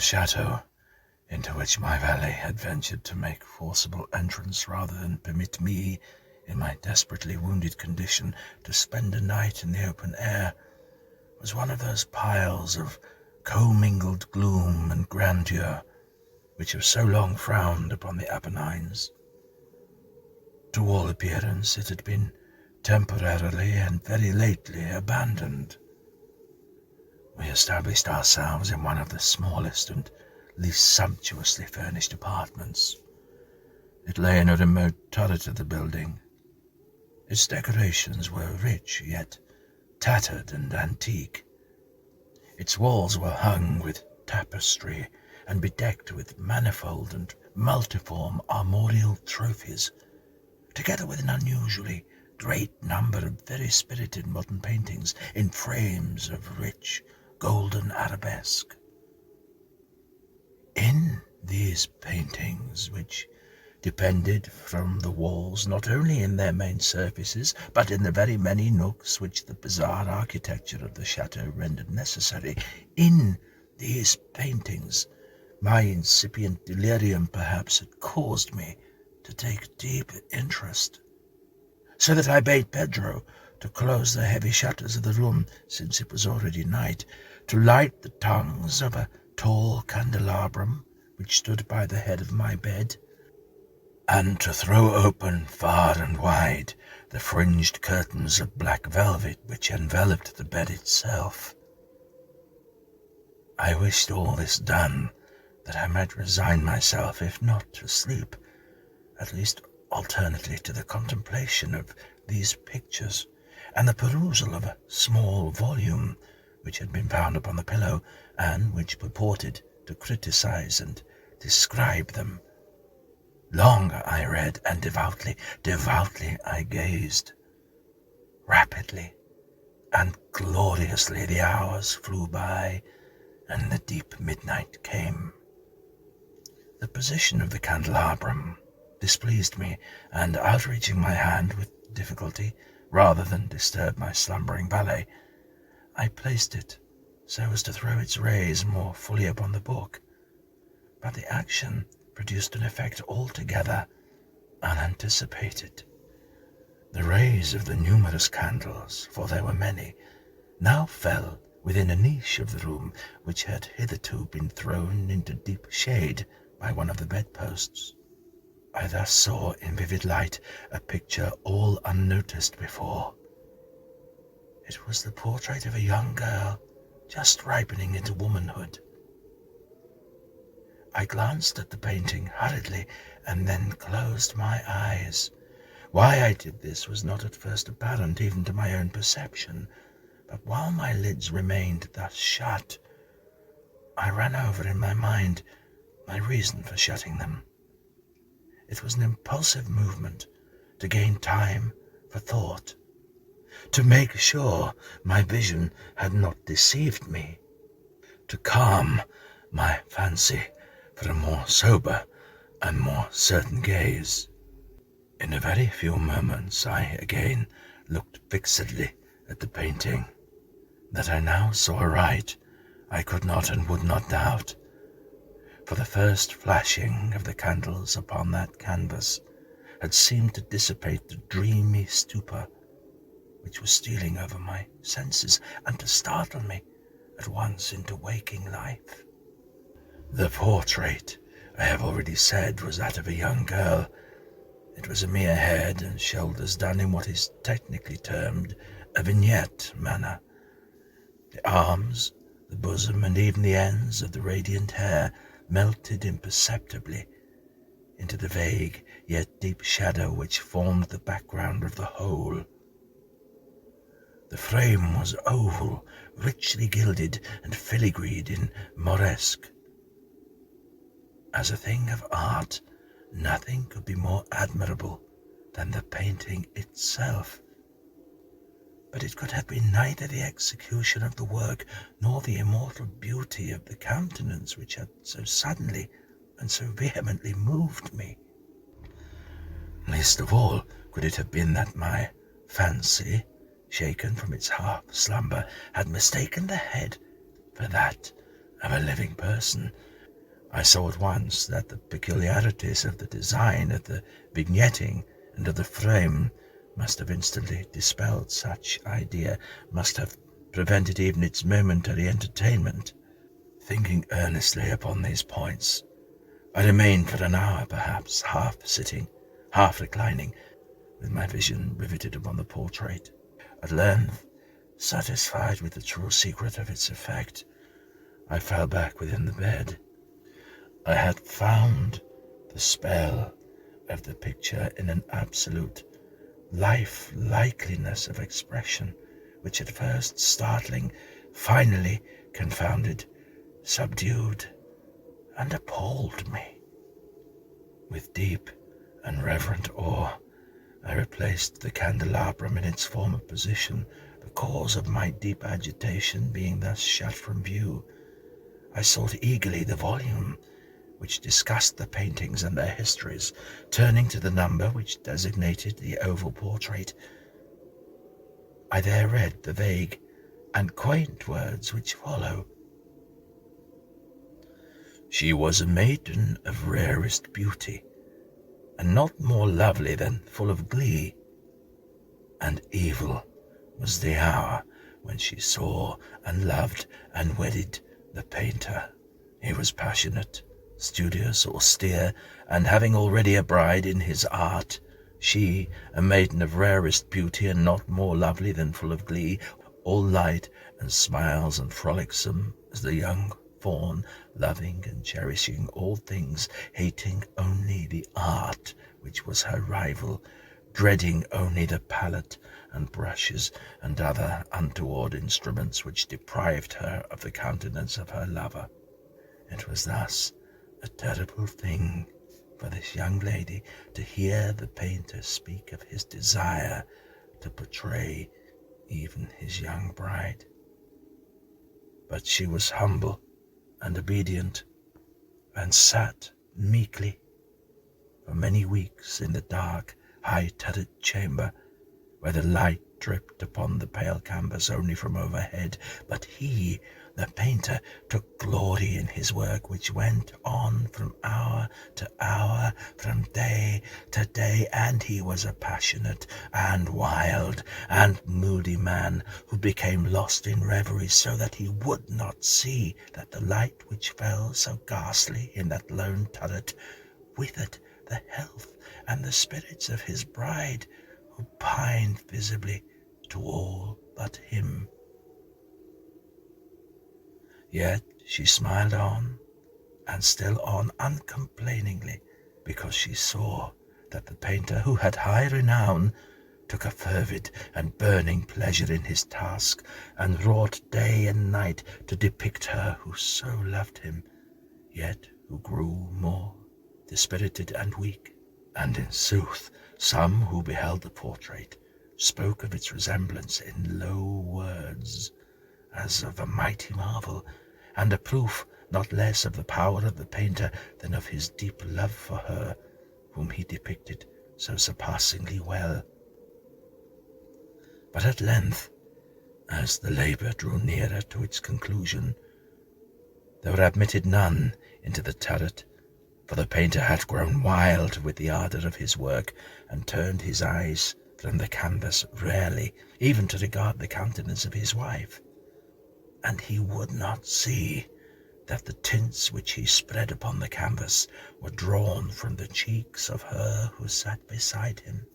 chateau, into which my valet had ventured to make forcible entrance rather than permit me, in my desperately wounded condition, to spend a night in the open air, was one of those piles of commingled gloom and grandeur which have so long frowned upon the Apennines. To all appearance it had been temporarily and very lately abandoned. We established ourselves in one of the smallest and least sumptuously furnished apartments. It lay in a remote turret of the building. Its decorations were rich, yet tattered and antique. Its walls were hung with tapestry and bedecked with manifold and multiform armorial trophies, together with an unusually great number of very spirited modern paintings in frames of rich golden arabesque. In these paintings, which depended from the walls not only in their main surfaces, but in the very many nooks which the bizarre architecture of the chateau rendered necessary, in these paintings my incipient delirium perhaps had caused me to take deep interest, so that I bade Pedro to close the heavy shutters of the room, since it was already night, to light the tongues of a tall candelabrum which stood by the head of my bed, and to throw open far and wide the fringed curtains of black velvet which enveloped the bed itself. I wished all this done, that I might resign myself, if not to sleep, at least alternately to the contemplation of these pictures, and the perusal of a small volume which had been found upon the pillow, and which purported to criticize and describe them. Long I read, and devoutly I gazed. Rapidly and gloriously the hours flew by, and the deep midnight came. The position of the candelabrum displeased me, and outreaching my hand with difficulty, rather than disturb my slumbering valet, I placed it so as to throw its rays more fully upon the book, but the action produced an effect altogether unanticipated. The rays of the numerous candles, for there were many, now fell within a niche of the room which had hitherto been thrown into deep shade by one of the bedposts. I thus saw in vivid light a picture all unnoticed before. It was the portrait of a young girl just ripening into womanhood. I glanced at the painting hurriedly and then closed my eyes. Why I did this was not at first apparent even to my own perception, but while my lids remained thus shut, I ran over in my mind my reason for shutting them. It was an impulsive movement to gain time for thought, to make sure my vision had not deceived me, to calm my fancy for a more sober and more certain gaze. In a very few moments I again looked fixedly at the painting. That I now saw aright, I could not and would not doubt, for the first flashing of the candles upon that canvas had seemed to dissipate the dreamy stupor which was stealing over my senses, and to startle me at once into waking life. The portrait, I have already said, was that of a young girl. It was a mere head and shoulders done in what is technically termed a vignette manner. The arms, the bosom, and even the ends of the radiant hair melted imperceptibly into the vague yet deep shadow which formed the background of the whole. The frame was oval, richly gilded and filigreed in moresque. As a thing of art, nothing could be more admirable than the painting itself. But it could have been neither the execution of the work nor the immortal beauty of the countenance which had so suddenly and so vehemently moved me. Least of all could it have been that my fancy, shaken from its half-slumber, had mistaken the head for that of a living person, I saw at once that the peculiarities of the design, of the vignetting, and of the frame must have instantly dispelled such idea, must have prevented even its momentary entertainment. Thinking earnestly upon these points, I remained for an hour perhaps, half sitting, half reclining, with my vision riveted upon the portrait. At length, satisfied with the true secret of its effect, I fell back within the bed. I had found the spell of the picture in an absolute life-likeliness of expression, which at first startling, finally confounded, subdued, and appalled me. With deep and reverent awe, I replaced the candelabrum in its former position, the cause of my deep agitation being thus shut from view. I sought eagerly the volume which discussed the paintings and their histories, turning to the number which designated the oval portrait. I there read the vague and quaint words which follow. She was a maiden of rarest beauty, and not more lovely than full of glee, and evil was the hour when she saw and loved and wedded the painter. He was passionate, studious, austere, and having already a bride in his art, she, a maiden of rarest beauty and not more lovely than full of glee, all light and smiles and frolicsome as the young fawn, loving and cherishing all things, hating only the art which was her rival, dreading only the palette and brushes and other untoward instruments which deprived her of the countenance of her lover. It was thus a terrible thing for this young lady to hear the painter speak of his desire to portray even his young bride. But she was humble and obedient, and sat meekly for many weeks in the dark, high-turreted chamber, where the light dripped upon the pale canvas only from overhead. But he, the painter, took glory in his work, which went on from hour to hour, from day to day, and he was a passionate and wild and moody man, who became lost in reverie, so that he would not see that the light which fell so ghastly in that lone turret withered the health and the spirits of his bride, who pined visibly to all but him. Yet she smiled on, and still on, uncomplainingly, because she saw that the painter, who had high renown, took a fervid and burning pleasure in his task, and wrought day and night to depict her who so loved him, yet who grew more dispirited and weak. And in sooth, some who beheld the portrait spoke of its resemblance in low words, as of a mighty marvel, and a proof not less of the power of the painter than of his deep love for her, whom he depicted so surpassingly well. But at length, as the labour drew nearer to its conclusion, there were admitted none into the turret, for the painter had grown wild with the ardour of his work, and turned his eyes from the canvas rarely, even to regard the countenance of his wife. And he would not see that the tints which he spread upon the canvas were drawn from the cheeks of her who sat beside him.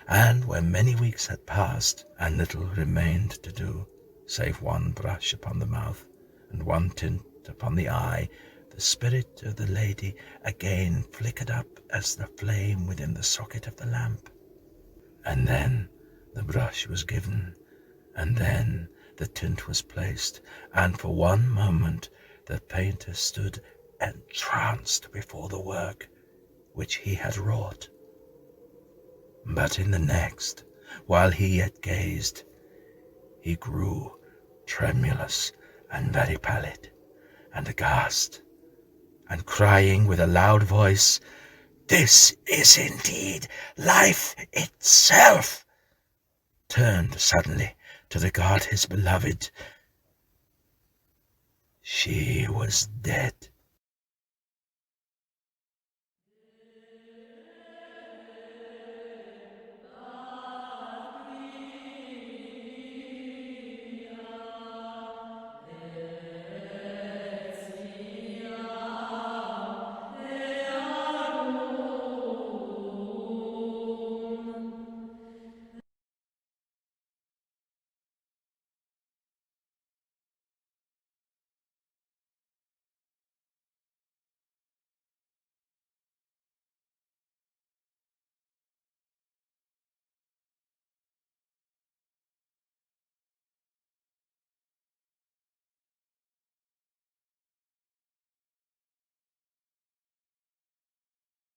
And when many weeks had passed, and little remained to do, save one brush upon the mouth, and one tint upon the eye, the spirit of the lady again flickered up as the flame within the socket of the lamp. And then the brush was given, and then the tint was placed, and for one moment the painter stood entranced before the work which he had wrought. But in the next, while he yet gazed, he grew tremulous and very pallid, and aghast, and crying with a loud voice, "This is indeed life itself!" turned suddenly to regard his beloved. She was dead.